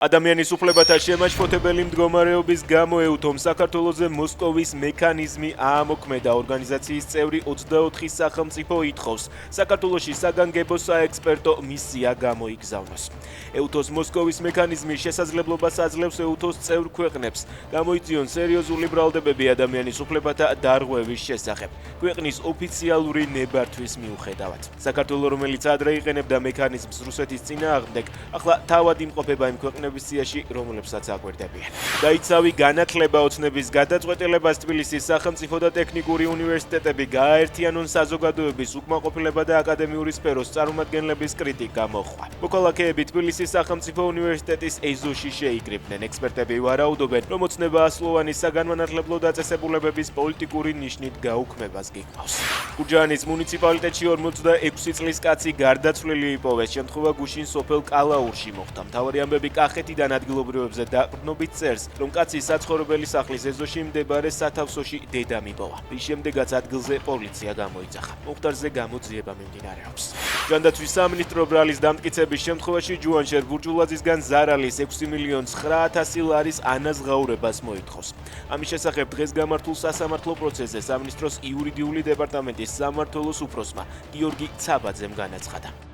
ადამიანის უფლებათა შემაშფოთებელი მდგომარეობის გამო ეუთომ საქართველოზე მოსკოვის მექანიზმი აამოქმედა. ორგანიზაციის წევრი 24 სახელმწიფო ითხოვს საქართველოში საგანგებო საექსპერტო მისია გამოიგზავნოს. ეუთოს მოსკოვის მექანიზმი შესაძლებლობას აძლევს ეუთოს წევრ ქვეყნებს გამოიწვიონ სერიოზული ბრალდებები ადამიანის უფლებათა დარღვევის შესახებ. ქვეყნის ოფიციალური ნებართვის მიუხედავად. საქართველო, რომელიც ადრე იყენებდა მექანიზმს რუსეთის წინააღმდეგ, ახლა თავად იმყოფება იმ ქვეყნების სიაში, რომლებსაც აკვირდებიან. დაიცავი განათლება ოცნების გადაწყვეტილებას თბილისის სახელმწიფო და ტექნიკური უნივერსიტეტები გააერთიანონ საზოგადოების უკმაყოფილება და აკადემიური სფეროს წარმომადგენლების კრიტიკა მოჰყვა. მოქალაქეები თბილისის სახელმწიფო უნივერსიტეტის ეზოში შეიკრიბნენ. ექსპერტები ვარაუდობენ, რომ ოცნება ასლოვანი საგანმანათლებლო დაწესებულებების პოლიტიკური ნიშნით გაუქმებას გიყვავს. გურჯაანის მუნიციპალიტეტში 46 წლის კაცი გარდაცვლილი იპოვეს. შემთხვევა გუშინ სოფელ კალაურში მოხდა. მთავარი ამბები კახეთიდან ადგილობრივებზე დაყრდნობით წერს, რომ კაცი საცხოვრებელი სახლის ეზოში მდებარე სათავსოში დედამ იპოვა. რის შემდეგაც ადგილზე პოლიცია გამოიძახა. მოხდარზე გამოძიება მიმდინარეობს. ჯანდაცვის სამინისტრო ბრალის დამტკიცების შემთხვევაში ჯუანშერ ბურჯულაძისგან ზარალის 6.900.000 ლარის ანაზღაურებას მოითხოვს. ამის შესახებ დღეს გამართულ სასამართლო პროცესზე სამინისტროს იურიდიული დეპარტამენტის სამმართველოს უფროსმა გიორგი ცაბაძემ განაცხადა.